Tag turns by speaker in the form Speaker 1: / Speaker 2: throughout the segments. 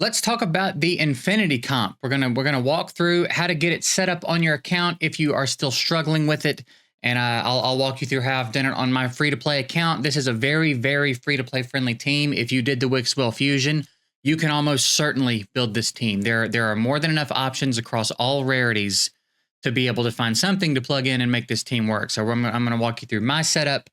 Speaker 1: Let's talk about the Infinity comp. We're gonna walk through how to get it set up on your account if you are still struggling with it, and I'll walk you through how I've done it on my free-to-play account. This is a very free-to-play friendly team. If you did the Wixwell Fusion, you can almost certainly build this team. There are more than enough options across all rarities to be able to find something to plug in and make this team work. So I'm going to walk you through my setup,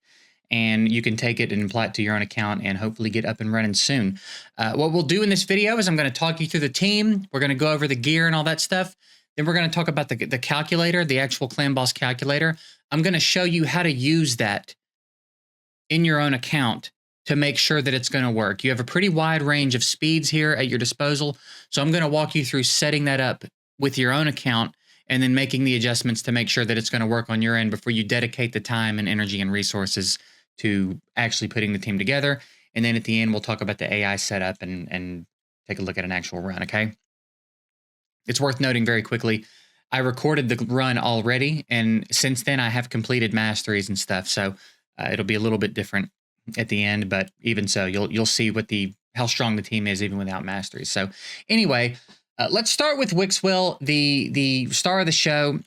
Speaker 1: and you can take it and apply it to your own account and hopefully get up and running soon. What we'll do in this video is I'm going to talk you through the team. We're going to go over the gear and all that stuff. Then we're going to talk about the calculator, the actual Clan Boss calculator. I'm going to show you how to use that in your own account to make sure that it's going to work. You have a pretty wide range of speeds here at your disposal. So I'm going to walk you through setting that up with your own account and then making the adjustments to make sure that it's going to work on your end before you dedicate the time and energy and resources to actually putting the team together. And then at the end, we'll talk about the AI setup and take a look at an actual run, okay? It's worth noting very quickly, I recorded the run already, and since then I have completed masteries and stuff, so it'll be a little bit different at the end, but even so, you'll see how strong the team is even without masteries. So anyway, let's start with Wixwell, the star of the show.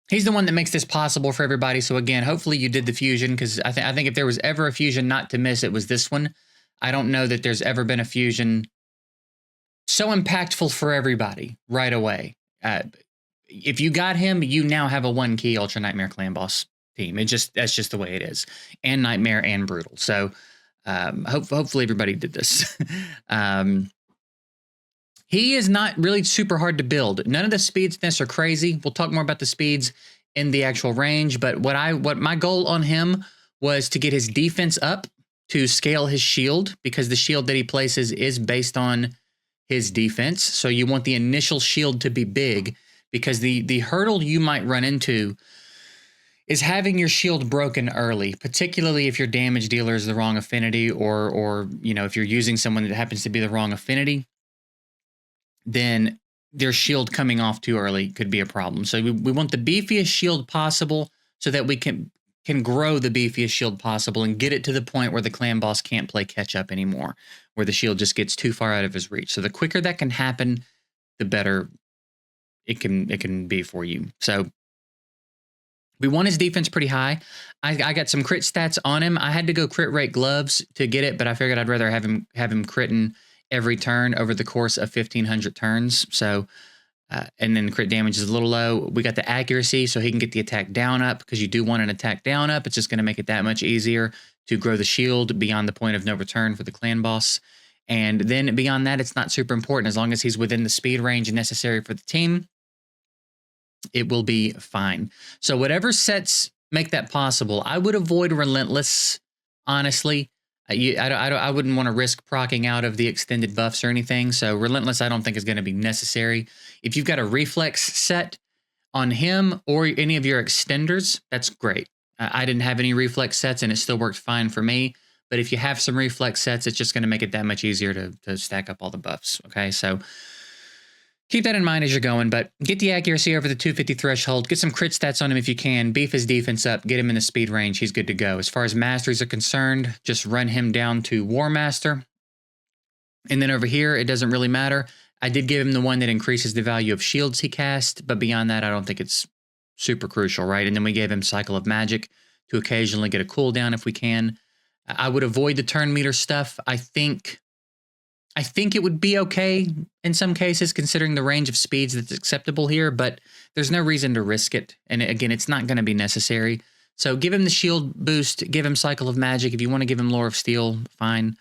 Speaker 1: He's the one that makes this possible for everybody. So again, hopefully you did the fusion, because I think if there was ever a fusion not to miss, it was this one. I don't know that there's ever been a fusion so impactful for everybody right away. If you got him, you now have a 1-key Ultra Nightmare Clan Boss team. That's just the way it is, and Nightmare and Brutal. So hopefully everybody did this. He is not really super hard to build. None of the speeds in this are crazy. We'll talk more about the speeds in the actual range, but what my goal on him was to get his defense up to scale his shield, because the shield that he places is based on his defense. So you want the initial shield to be big, because the hurdle you might run into is having your shield broken early, particularly if your damage dealer is the wrong affinity, or if you're using someone that happens to be the wrong affinity, then their shield coming off too early could be a problem. So we want the beefiest shield possible so that we can grow the beefiest shield possible and get it to the point where the Clan Boss can't play catch up anymore, where the shield just gets too far out of his reach. So the quicker that can happen, the better it can be for you. So we want his defense pretty high. I got some crit stats on him. I had to go crit rate gloves to get it, but I figured I'd rather have him critting every turn over the course of 1,500 turns. So, and then the crit damage is a little low. We got the accuracy, so he can get the attack down up, because you do want an attack down up. It's just going to make it that much easier to grow the shield beyond the point of no return for the Clan Boss. And then beyond that, it's not super important. As long as he's within the speed range necessary for the team, it will be fine. So whatever sets make that possible, I would avoid Relentless, honestly. I wouldn't want to risk proccing out of the extended buffs or anything. So Relentless, I don't think is going to be necessary. If you've got a reflex set on him or any of your extenders, that's great. I didn't have any reflex sets and it still worked fine for me. But if you have some reflex sets, it's just going to make it that much easier to stack up all the buffs. Okay, so keep that in mind as you're going, but get the accuracy over the 250 threshold. Get some crit stats on him if you can. Beef his defense up. Get him in the speed range. He's good to go. As far as masteries are concerned, just run him down to War Master. And then over here, it doesn't really matter. I did give him the one that increases the value of shields he cast, but beyond that, I don't think it's super crucial, right? And then we gave him Cycle of Magic to occasionally get a cooldown if we can. I would avoid the turn meter stuff. I think it would be okay in some cases, considering the range of speeds that's acceptable here, but there's no reason to risk it. And again, it's not going to be necessary. So give him the shield boost, give him Cycle of Magic. If you want to give him Lore of Steel, fine.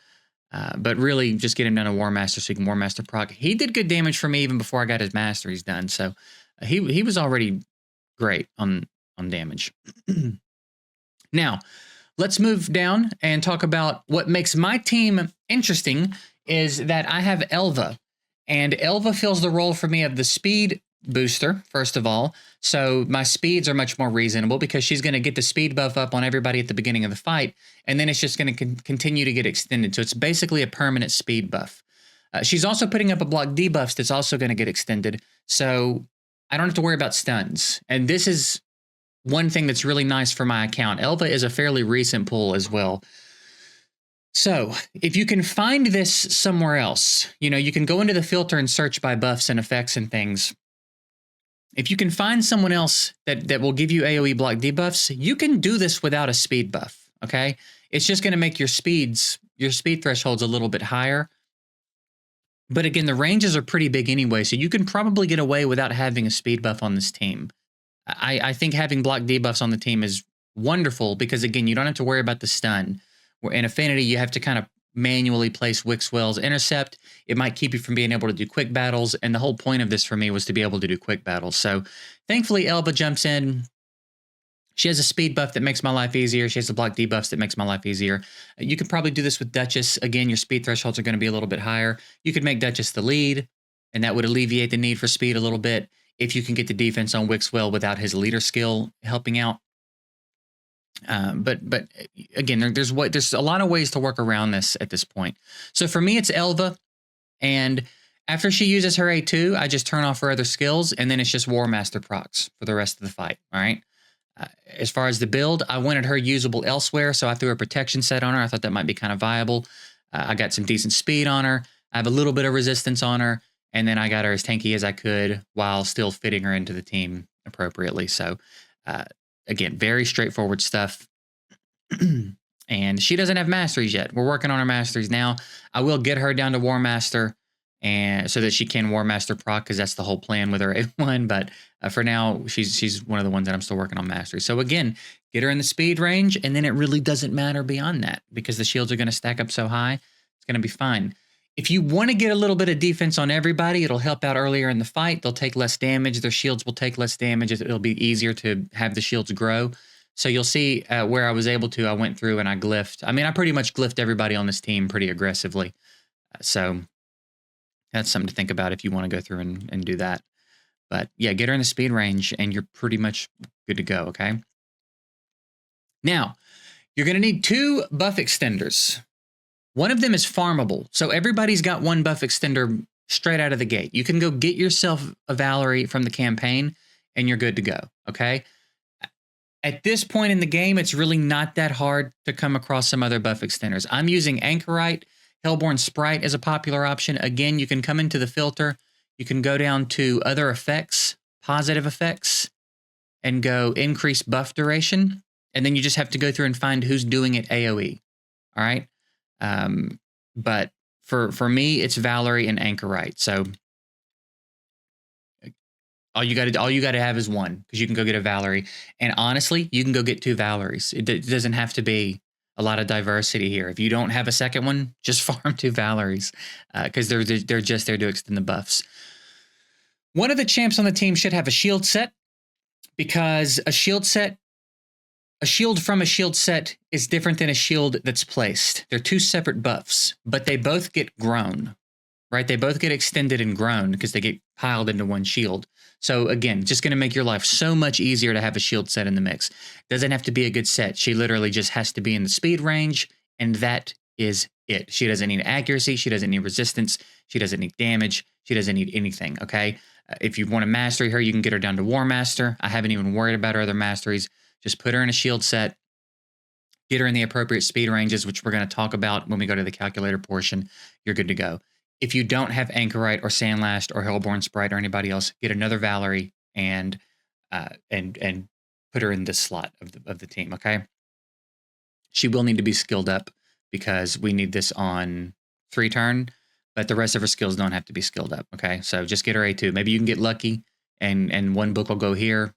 Speaker 1: But really, just get him down to War Master so he can War Master proc. He did good damage for me even before I got his masteries done. So he was already great on damage. Now, let's move down and talk about what makes my team interesting is that I have Elva, and Elva fills the role for me of the speed booster, first of all. So my speeds are much more reasonable because she's going to get the speed buff up on everybody at the beginning of the fight, and then it's just going to continue to get extended. So it's basically a permanent speed buff. She's also putting up a block debuffs that's also going to get extended, so I don't have to worry about stuns. And this is one thing that's really nice for my account. Elva is a fairly recent pull as well. So if you can find this somewhere else, you can go into the filter and search by buffs and effects and things. If you can find someone else that will give you AoE block debuffs, you can do this without a speed buff, okay? It's just going to make your speed thresholds a little bit higher. But again, the ranges are pretty big anyway, so you can probably get away without having a speed buff on this team. I think having block debuffs on the team is wonderful because, again, you don't have to worry about the stun. Where in Affinity, you have to kind of manually place Wixwell's Intercept. It might keep you from being able to do quick battles, and the whole point of this for me was to be able to do quick battles. So thankfully, Elva jumps in. She has a speed buff that makes my life easier. She has the block debuffs that makes my life easier. You could probably do this with Duchess. Again, your speed thresholds are going to be a little bit higher. You could make Duchess the lead, and that would alleviate the need for speed a little bit if you can get the defense on Wixwell without his leader skill helping out. But again, there's a lot of ways to work around this at this point. So for me, it's Elva, and after she uses her A2, I just turn off her other skills, and then it's just War Master procs for the rest of the fight. All right. As far as the build, I wanted her usable elsewhere, so I threw a protection set on her. I thought that might be kind of viable. I got some decent speed on her. I have a little bit of resistance on her, and then I got her as tanky as I could while still fitting her into the team appropriately. So, again, very straightforward stuff. And she doesn't have masteries yet. We're working on her masteries now. I will get her down to War Master, and so that she can War Master proc, because that's the whole plan with her A1. But for now, she's one of the ones that I'm still working on mastery. So again, get her in the speed range, and then it really doesn't matter beyond that because the shields are going to stack up so high. It's going to be fine. If you want to get a little bit of defense on everybody, it'll help out earlier in the fight. They'll take less damage. Their shields will take less damage. It'll be easier to have the shields grow. So you'll see where I was able to, I went through and I glyphed. I mean, I pretty much glyphed everybody on this team pretty aggressively. So that's something to think about if you want to go through and do that. But yeah, get her in the speed range and you're pretty much good to go, okay? Now, you're going to need 2 buff extenders. One of them is farmable. So everybody's got 1 buff extender straight out of the gate. You can go get yourself a Valerie from the campaign and you're good to go, okay? At this point in the game, it's really not that hard to come across some other buff extenders. I'm using Anchorite. Hellborn Sprite is a popular option. Again, you can come into the filter. You can go down to other effects, positive effects, and go increase buff duration. And then you just have to go through and find who's doing it AoE. All right. But for me, it's Valerie and Anchorite. So all you got to have is 1, because you can go get a Valerie. And honestly, you can go get 2 Valeries. It doesn't have to be a lot of diversity here. If you don't have a second one, just farm 2 Valeries, because they're just there to extend the buffs. One of the champs on the team should have a shield set, because a shield from a shield set is different than a shield that's placed. They're 2 separate buffs, but they both get grown, right? They both get extended and grown because they get piled into 1 shield. So again, just going to make your life so much easier to have a shield set in the mix. Doesn't have to be a good set. She literally just has to be in the speed range, and that is it. She doesn't need accuracy. She doesn't need resistance. She doesn't need damage. She doesn't need anything, okay? If you want to mastery her, you can get her down to War Master. I haven't even worried about her other masteries. Just put her in a shield set. Get her in the appropriate speed ranges, which we're going to talk about when we go to the calculator portion. You're good to go. If you don't have Anchorite or Sandlast or Hellborn Sprite or anybody else, get another Valerie and put her in this slot of the team, okay? She will need to be skilled up because we need this on 3 turn, but the rest of her skills don't have to be skilled up, okay? So just get her A2. Maybe you can get lucky and 1 book will go here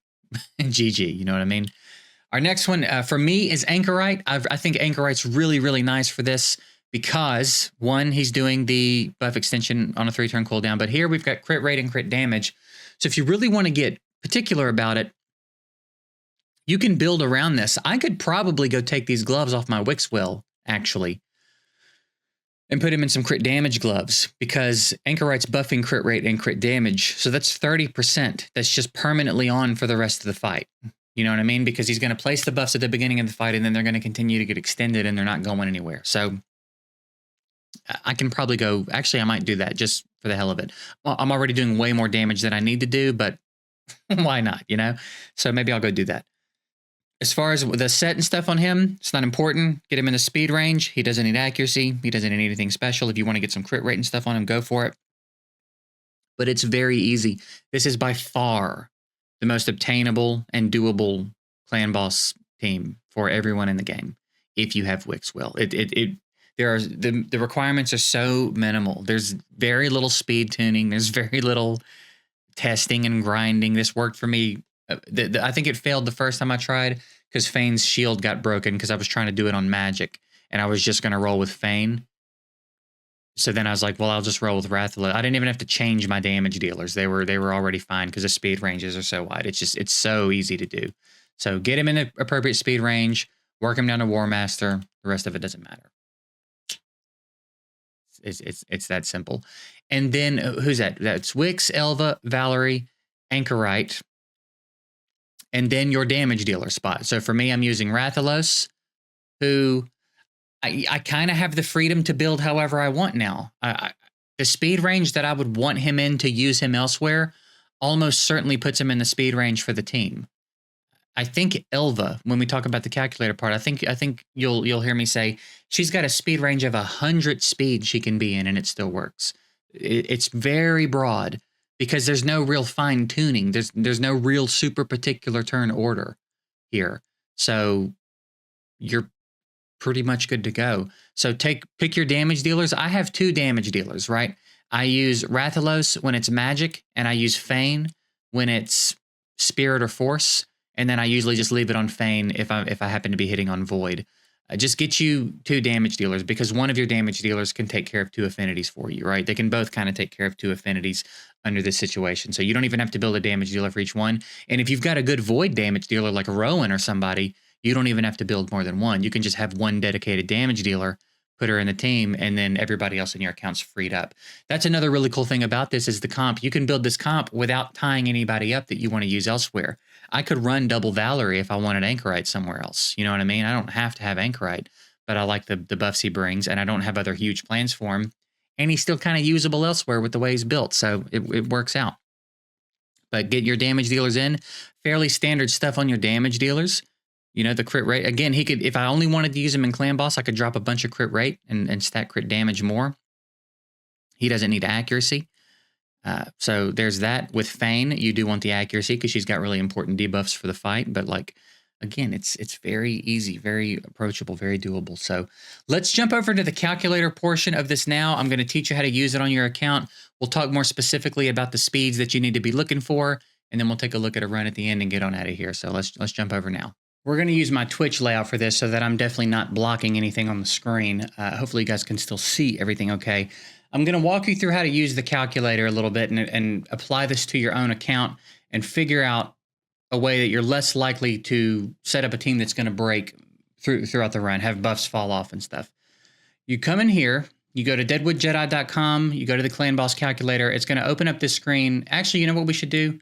Speaker 1: and GG, you know what I mean? Our next one for me is Anchorite. I think Anchorite's really, really nice for this, because 1, he's doing the buff extension on a 3-turn cooldown, but here we've got crit rate and crit damage. So if you really want to get particular about it, you can build around this. I could probably go take these gloves off my Wixwell, actually, and put him in some crit damage gloves, because Anchorite's buffing crit rate and crit damage. So that's 30%. That's just permanently on for the rest of the fight. You know what I mean? Because he's going to place the buffs at the beginning of the fight, and then they're going to continue to get extended, and they're not going anywhere. So I can probably go, actually, I might do that just for the hell of it. Well, I'm already doing way more damage than I need to do, but why not, you know? So maybe I'll go do that. As far as the set and stuff on him, it's not important. Get him in the speed range. He doesn't need accuracy. He doesn't need anything special. If you want to get some crit rate and stuff on him, go for it. But it's very easy. This is by far the most obtainable and doable clan boss team for everyone in the game. If you have Wixwell, the requirements are so minimal. There's very little speed tuning. There's very little testing and grinding. This worked for me. I think it failed the first time I tried because Fane's shield got broken because I was trying to do it on magic and I was just going to roll with Fane. So then I was like, well, I'll just roll with Rathalos. I didn't even have to change my damage dealers. They were already fine because the speed ranges are so wide. It's so easy to do. So get him in the appropriate speed range, work him down to War Master. The rest of it doesn't matter. It's that simple. And then who's that? That's Wix, Elva, Valerie, Anchorite, and then your damage dealer spot. So for me, I'm using Rathalos, who I kind of have the freedom to build however I want now. The speed range that I would want him in to use him elsewhere almost certainly puts him in the speed range for the team. I think Elva, when we talk about the calculator part, I think you'll hear me say she's got a speed range of 100 speed she can be in, and it still works. It's very broad because there's no real fine tuning. There's no real super particular turn order here, so you're pretty much good to go. So pick your damage dealers. I have 2 damage dealers, right? I use Rathalos when it's magic, and I use Fane when it's spirit or force. And then I usually just leave it on Fane if I happen to be hitting on Void. Just get you 2 damage dealers because one of your damage dealers can take care of 2 affinities for you, right? They can both kind of take care of 2 affinities under this situation. So you don't even have to build a damage dealer for each one. And if you've got a good Void damage dealer like Rowan or somebody, you don't even have to build more than one. You can just have one dedicated damage dealer, put her in the team, and then everybody else in your account's freed up. That's another really cool thing about this is the comp. You can build this comp without tying anybody up that you want to use elsewhere. I could run double Valerie if I wanted Anchorite somewhere else. You know what I mean? I don't have to have Anchorite, but I like the buffs he brings, and I don't have other huge plans for him. And he's still kind of usable elsewhere with the way he's built, so it works out. But get your damage dealers in. Fairly standard stuff on your damage dealers. You know, the crit rate. Again, he could, if I only wanted to use him in Clan Boss, I could drop a bunch of crit rate and stack crit damage more. He doesn't need accuracy. So there's that. With Fane, you do want the accuracy because she's got really important debuffs for the fight. But like, again, it's very easy, very approachable, very doable. So let's jump over to the calculator portion of this now. I'm going to teach you how to use it on your account. We'll talk more specifically about the speeds that you need to be looking for. And then we'll take a look at a run at the end and get on out of here. So let's jump over now. We're going to use my Twitch layout for this so that I'm definitely not blocking anything on the screen. Hopefully you guys can still see everything okay. I'm going to walk you through how to use the calculator a little bit and apply this to your own account and figure out a way that you're less likely to set up a team that's going to break throughout the run, have buffs fall off and stuff. You come in here, you go to deadwoodjedi.com, you go to the Clan Boss calculator. It's going to open up this screen. Actually, you know what we should do?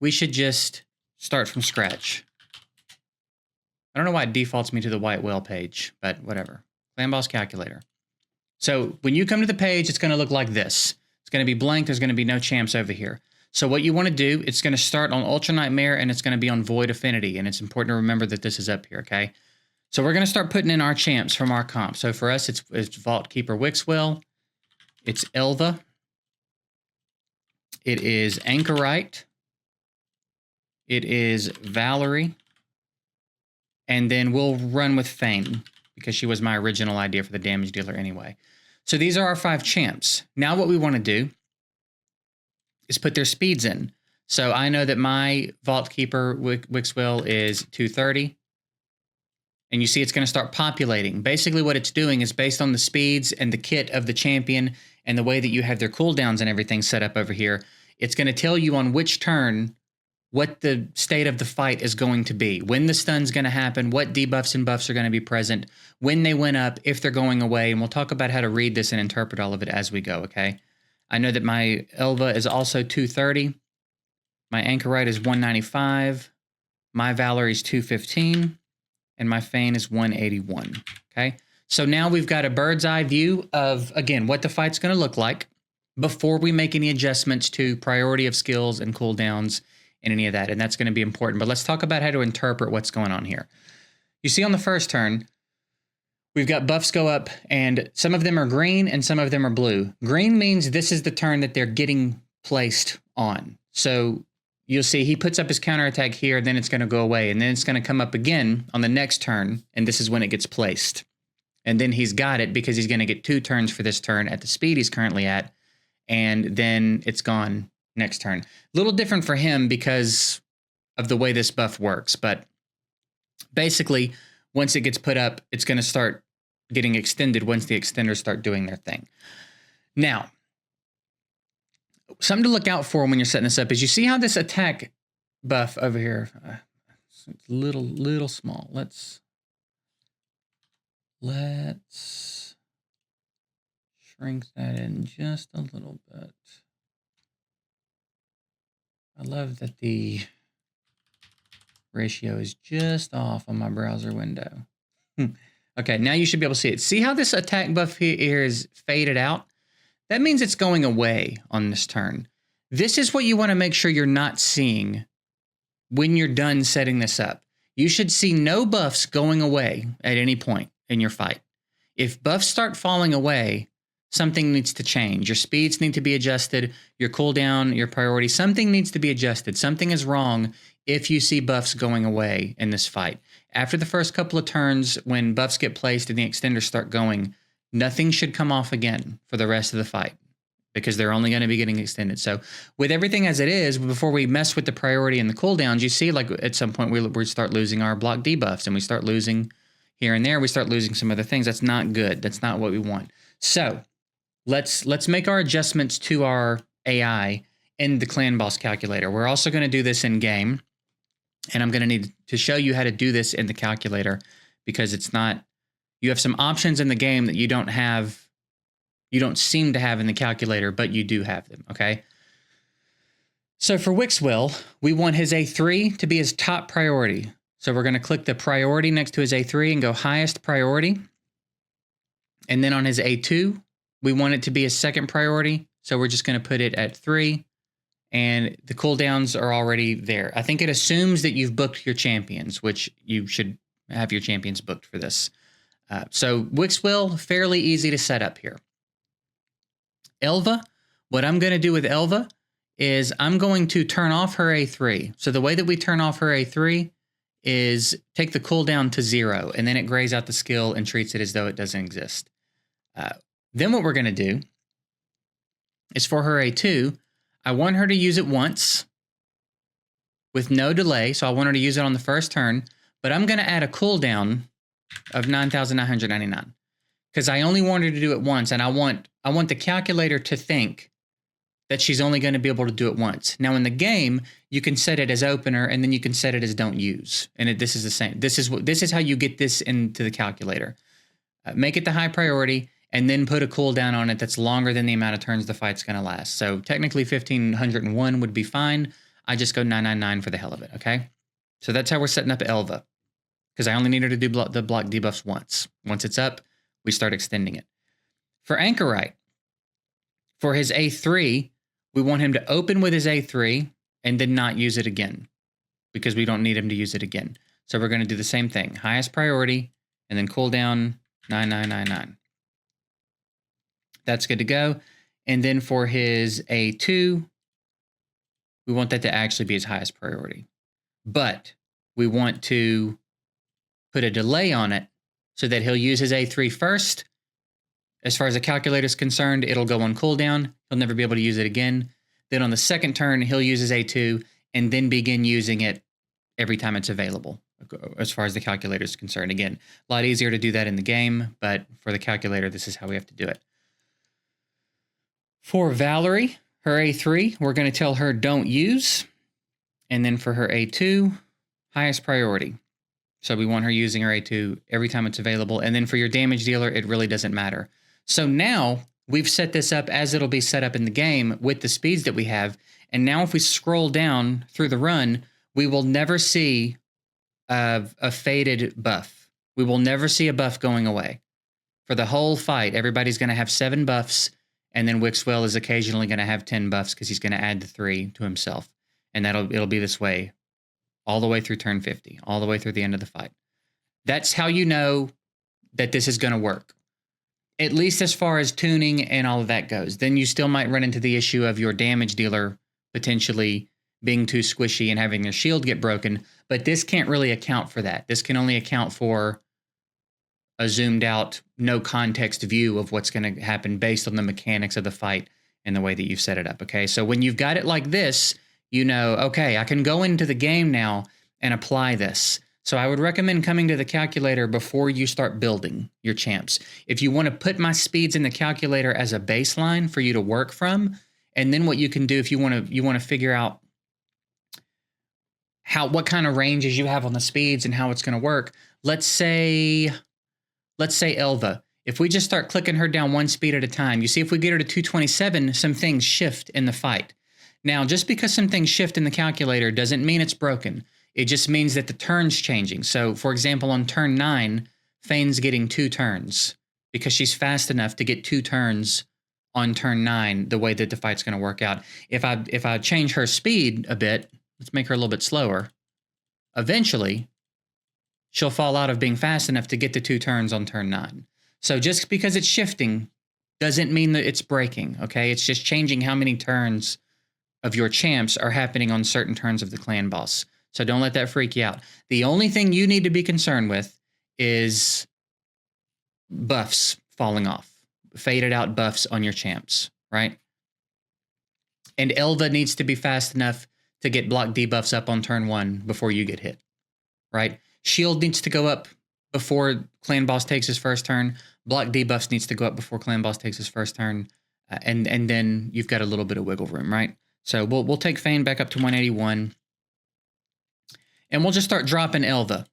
Speaker 1: We should just start from scratch. I don't know why it defaults me to the white whale page, but whatever. Clan Boss calculator. So when you come to the page, it's going to look like this. It's going to be blank. There's going to be no champs over here. So what you want to do, it's going to start on Ultra Nightmare, and it's going to be on Void Affinity. And it's important to remember that this is up here, okay? So we're going to start putting in our champs from our comp. So for us, it's Vault Keeper Wixwell. It's Elva. It is Anchorite. It is Valerie. And then we'll run with Fane because she was my original idea for the damage dealer anyway. So these are our 5 champs. Now what we want to do is put their speeds in. So I know that my Vault Keeper Wixwell is 230. And you see it's going to start populating. Basically what it's doing is based on the speeds and the kit of the champion and the way that you have their cooldowns and everything set up over here, it's going to tell you on which turn what the state of the fight is going to be, when the stun's going to happen, what debuffs and buffs are going to be present, when they went up, if they're going away, and we'll talk about how to read this and interpret all of it as we go, okay? I know that my Elva is also 230, my Anchorite is 195, my Valerie's 215, and my Fane is 181, okay? So now we've got a bird's eye view of, again, what the fight's going to look like before we make any adjustments to priority of skills and cooldowns in any of that, and that's going to be important. But let's talk about how to interpret what's going on here. You see on the first turn, we've got buffs go up, and some of them are green and some of them are blue. Green means this is the turn that they're getting placed on. So you'll see he puts up his counterattack here, then it's going to go away, and then it's going to come up again on the next turn, and this is when it gets placed. And then he's got it because he's going to get 2 turns for this turn at the speed he's currently at, and then it's gone next turn. A little different for him because of the way this buff works, but basically, once it gets put up, it's going to start getting extended once the extenders start doing their thing. Now, something to look out for when you're setting this up is you see how this attack buff over here, it's a little small. Let's shrink that in just a little bit. I love that the ratio is just off on my browser window. Okay, now you should be able to see it. See how this attack buff here is faded out? That means it's going away on this turn. This is what you want to make sure you're not seeing when you're done setting this up. You should see no buffs going away at any point in your fight. If buffs start falling away, something needs to change. Your speeds need to be adjusted, your cooldown, your priority, something needs to be adjusted. Something is wrong if you see buffs going away in this fight. After the first couple of turns, when buffs get placed and the extenders start going, nothing should come off again for the rest of the fight because they're only going to be getting extended. So with everything as it is, before we mess with the priority and the cooldowns, you see like at some point we start losing our block debuffs and we start losing here and there. We start losing some other things. That's not good. That's not what we want. So let's make our adjustments to our AI in the clan boss calculator. We're also going to do this in game. And I'm going to need to show you how to do this in the calculator because it's not, you have some options in the game that you don't seem to have in the calculator, but you do have them, okay? So for Wixwell, we want his A3 to be his top priority. So we're going to click the priority next to his A3 and go highest priority. And then on his A2, we want it to be his second priority. So we're just going to put it at 3. And the cooldowns are already there. I think it assumes that you've booked your champions, which you should have your champions booked for this. So Wixwell, fairly easy to set up here. Elva, what I'm going to do with Elva is I'm going to turn off her A3. So the way that we turn off her A3 is take the cooldown to 0, and then it grays out the skill and treats it as though it doesn't exist. Then what we're going to do is for her A2, I want her to use it once with no delay. So I want her to use it on the first turn, but I'm going to add a cooldown of 9,999 because I only want her to do it once. And I want the calculator to think that she's only going to be able to do it once. Now in the game, you can set it as opener and then you can set it as don't use. And this is the same. This is how you get this into the calculator. Make it the high priority and then put a cooldown on it that's longer than the amount of turns the fight's going to last. So technically 1,501 would be fine. I just go 999 for the hell of it, okay? So that's how we're setting up Elva, because I only need her to do the block debuffs once. Once it's up, we start extending it. For Anchorite, for his A3, we want him to open with his A3 and then not use it again, because we don't need him to use it again. So we're going to do the same thing. Highest priority, and then cooldown 9999. That's good to go. And then for his A2, we want that to actually be his highest priority. But we want to put a delay on it so that he'll use his A3 first. As far as the calculator is concerned, it'll go on cooldown. He'll never be able to use it again. Then on the second turn, he'll use his A2 and then begin using it every time it's available, as far as the calculator is concerned. Again, a lot easier to do that in the game, but for the calculator, this is how we have to do it. For Valerie, her A3, we're going to tell her don't use. And then for her A2, highest priority. So we want her using her A2 every time it's available. And then for your damage dealer, it really doesn't matter. So now we've set this up as it'll be set up in the game with the speeds that we have. And now if we scroll down through the run, we will never see a faded buff. We will never see a buff going away. For the whole fight, everybody's going to have 7 buffs. And then Wixwell is occasionally going to have 10 buffs because he's going to add the 3 to himself. And it'll be this way all the way through turn 50, all the way through the end of the fight. That's how you know that this is going to work, at least as far as tuning and all of that goes. Then you still might run into the issue of your damage dealer potentially being too squishy and having their shield get broken, but this can't really account for that. This can only account for a zoomed out, no context view of what's going to happen based on the mechanics of the fight and the way that you've set it up, okay? So when you've got it like this, you know, okay, I can go into the game now and apply this. So I would recommend coming to the calculator before you start building your champs. If you want to put my speeds in the calculator as a baseline for you to work from, and then what you can do if you want to figure out what kind of ranges you have on the speeds and how it's going to work. Let's say Elva. If we just start clicking her down one speed at a time, you see if we get her to 227, some things shift in the fight. Now, just because some things shift in the calculator doesn't mean it's broken. It just means that the turn's changing. So, for example, on turn 9, Fane's getting 2 turns because she's fast enough to get 2 turns on turn 9, the way that the fight's going to work out. If I change her speed a bit, let's make her a little bit slower, eventually she'll fall out of being fast enough to get the 2 turns on turn 9. So just because it's shifting doesn't mean that it's breaking, okay? It's just changing how many turns of your champs are happening on certain turns of the clan boss. So don't let that freak you out. The only thing you need to be concerned with is buffs falling off, faded out buffs on your champs, right? And Elva needs to be fast enough to get block debuffs up on turn 1 before you get hit, right? Shield needs to go up before clan boss takes his first turn. Block debuffs needs to go up before clan boss takes his first turn. And then you've got a little bit of wiggle room, right? So we'll take Fane back up to 181. And we'll just start dropping Elva.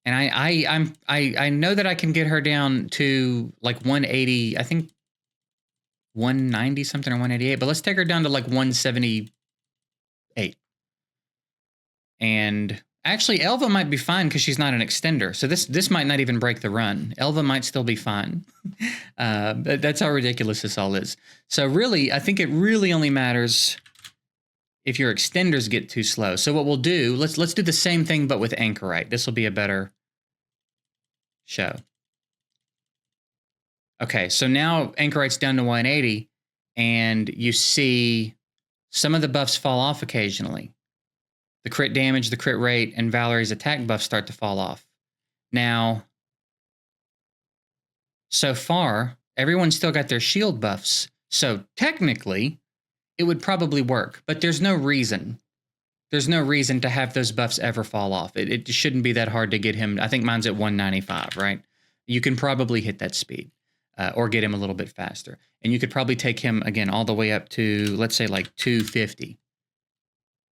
Speaker 1: And I know that I can get her down to like 180, I think 190 something or 188, but let's take her down to like 178. And actually Elva might be fine because she's not an extender. So this might not even break the run. Elva might still be fine. That's how ridiculous this all is. So really, I think it really only matters if your extenders get too slow. So what we'll do, let's do the same thing but with Anchorite. This will be a better show. Okay, so now Anchorite's down to 180, and you see some of the buffs fall off occasionally. The crit damage, the crit rate, and Valerie's attack buffs start to fall off. Now, so far, everyone's still got their shield buffs, so technically, it would probably work, but there's no reason. There's no reason to have those buffs ever fall off. It shouldn't be that hard to get him. I think mine's at 195, right? You can probably hit that speed or get him a little bit faster. And you could probably take him, again, all the way up to, let's say, like 250.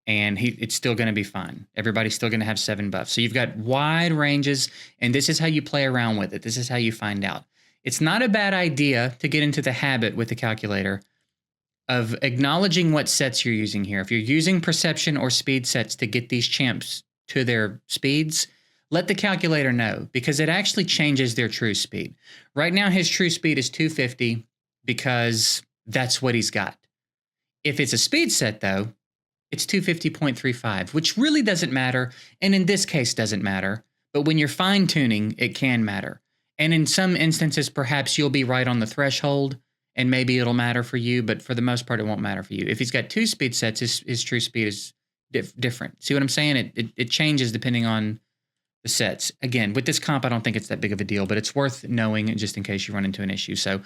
Speaker 1: And it's still going to be fine. Everybody's still going to have 7 buffs. So you've got wide ranges, and this is how you play around with it. This is how you find out. It's not a bad idea to get into the habit with the calculator of acknowledging what sets you're using here. If you're using perception or speed sets to get these champs to their speeds, let the calculator know, because it actually changes their true speed. Right now, his true speed is 250 because that's what he's got. If it's a speed set, though, it's 250.35, which really doesn't matter, and in this case doesn't matter. But when you're fine-tuning, it can matter. And in some instances, perhaps you'll be right on the threshold, and maybe it'll matter for you, but for the most part, it won't matter for you. If he's got 2 speed sets, his true speed is different. See what I'm saying? It changes depending on the sets. Again, with this comp, I don't think it's that big of a deal, but it's worth knowing just in case you run into an issue. So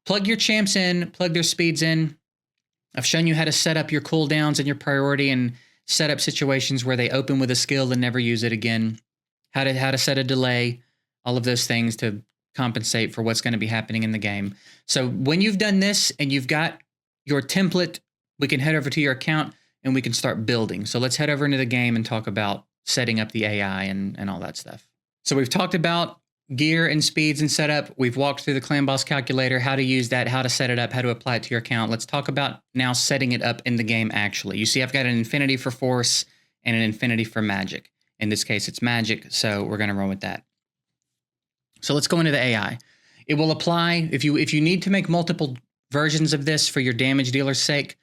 Speaker 1: plug your champs in, plug their speeds in. I've shown you how to set up your cooldowns and your priority and set up situations where they open with a skill and never use it again. How to set a delay, all of those things to compensate for what's going to be happening in the game. So when you've done this and you've got your template, we can head over to your account and we can start building. So let's head over into the game and talk about setting up the AI and all that stuff. So we've talked about gear and speeds and setup. We've walked through the clan boss calculator, how to use that, how to set it up, how to apply it to your account. Let's talk about now setting it up in the game actually. You see I've got an infinity for force and an infinity for magic. In this case, it's magic, so we're going to run with that. So let's go into the AI. It will apply, if you need to make multiple versions of this for your damage dealer's sake,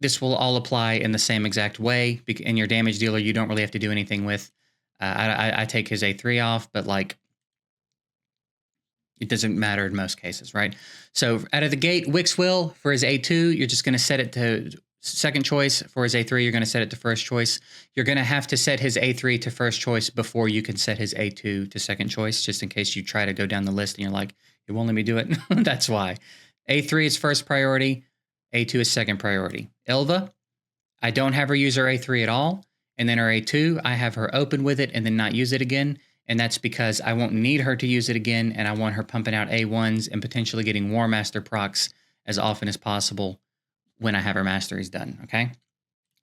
Speaker 1: this will all apply in the same exact way. And your damage dealer, you don't really have to do anything with. I take his A3 off, but like, it doesn't matter in most cases, right? So out of the gate, Wix will, for his A2, you're just going to set it to second choice. For his A3, you're going to set it to first choice. You're going to have to set his A3 to first choice before you can set his A2 to second choice, just in case you try to go down the list and you're like, it won't let me do it. That's why. A3 is first priority. A2 is second priority. Elva, I don't have her use her A3 at all. And then her A2, I have her open with it and then not use it again. And that's because I won't need her to use it again, and I want her pumping out A1s and potentially getting War Master procs as often as possible when I have her masteries done, okay?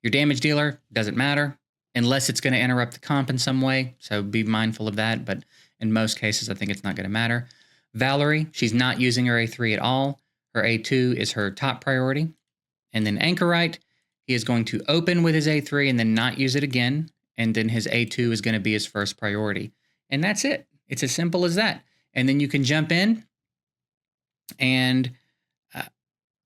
Speaker 1: Your damage dealer doesn't matter unless it's going to interrupt the comp in some way, so be mindful of that, but in most cases, I think it's not going to matter. Valerie, she's not using her A3 at all. Her A2 is her top priority. And then Anchorite, he is going to open with his A3 and then not use it again, and then his A2 is going to be his first priority. And that's it. It's as simple as that. And then you can jump in. And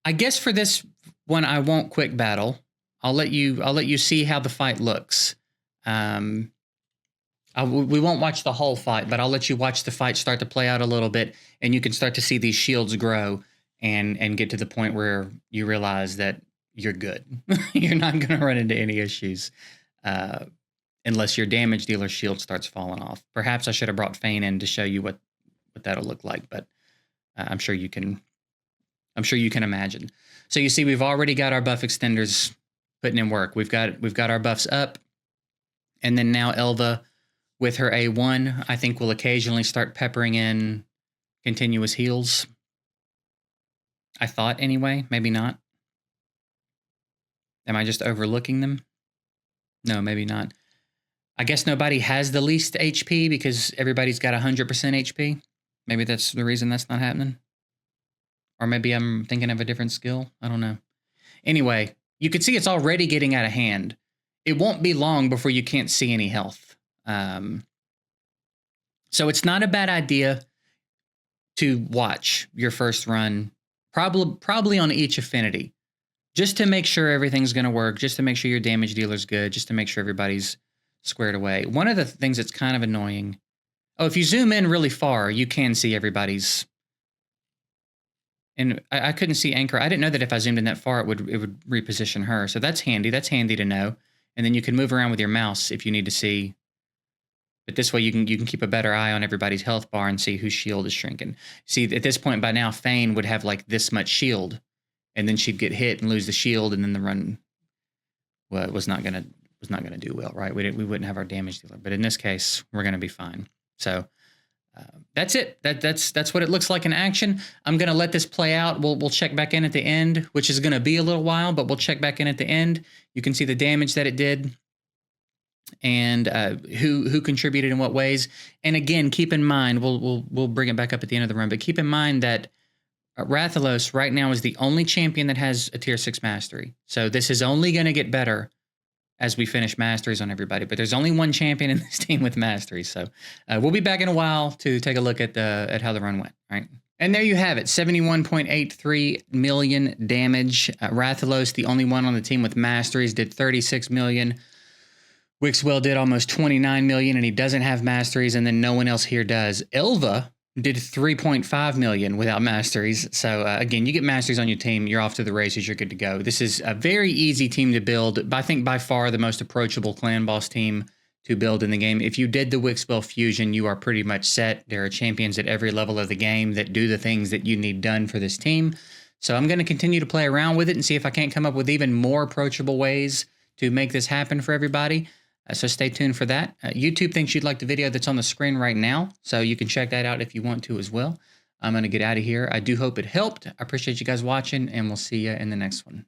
Speaker 1: I guess for this one, I won't quick battle. I'll let you see how the fight looks. We won't watch the whole fight, but I'll let you watch the fight start to play out a little bit, and you can start to see these shields grow and get to the point where you realize that you're good. You're not going to run into any issues. Unless your damage dealer shield starts falling off. Perhaps I should have brought Fane in to show you what that'll look like, but I'm sure you can imagine. So you see, we've already got our buff extenders putting in work. We've got our buffs up, and then now Elva with her A1, I think will occasionally start peppering in continuous heals. I thought anyway, maybe not. Am I just overlooking them? No, maybe not. I guess nobody has the least HP because everybody's got 100% HP. Maybe that's the reason that's not happening. Or maybe I'm thinking of a different skill. I don't know. Anyway, you can see it's already getting out of hand. It won't be long before you can't see any health. So it's not a bad idea to watch your first run, probably on each affinity, just to make sure everything's going to work, just to make sure your damage dealer's good, just to make sure everybody's squared away. One of the things that's kind of annoying. Oh, if you zoom in really far, you can see everybody's. And I couldn't see Anchor. I didn't know that if I zoomed in that far, it would reposition her. So that's handy. That's handy to know. And then you can move around with your mouse if you need to see. But this way you can keep a better eye on everybody's health bar and see whose shield is shrinking. See, at this point by now, Fane would have like this much shield, and then she'd get hit and lose the shield, and then the run was not gonna do well, right? We wouldn't have our damage dealer, but in this case, we're gonna be fine. So that's it. That's what it looks like in action. I'm gonna let this play out. We'll check back in at the end, which is gonna be a little while, but we'll check back in at the end. You can see the damage that it did, and who contributed in what ways. And again, keep in mind, we'll bring it back up at the end of the run, but keep in mind that Rathalos right now is the only champion that has a tier 6 mastery. So this is only going to get better as we finish masteries on everybody. But there's only one champion in this team with masteries. So we'll be back in a while to take a look at how the run went. All right. And there you have it, 71.83 million damage. Rathalos, the only one on the team with masteries, did 36 million. Wixwell did almost 29 million, and he doesn't have masteries, and then no one else here does. Elva did 3.5 million without masteries. So again, you get masteries on your team, you're off to the races, you're good to go. This is a very easy team to build. I think by far the most approachable clan boss team to build in the game. If you did the Wixwell fusion, you are pretty much set. There are champions at every level of the game that do the things that you need done for this team. So I'm going to continue to play around with it and see if I can't come up with even more approachable ways to make this happen for everybody. So stay tuned for that. YouTube thinks you'd like the video that's on the screen right now, so you can check that out if you want to as well. I'm going to get out of here. I do hope it helped. I appreciate you guys watching, and we'll see you in the next one.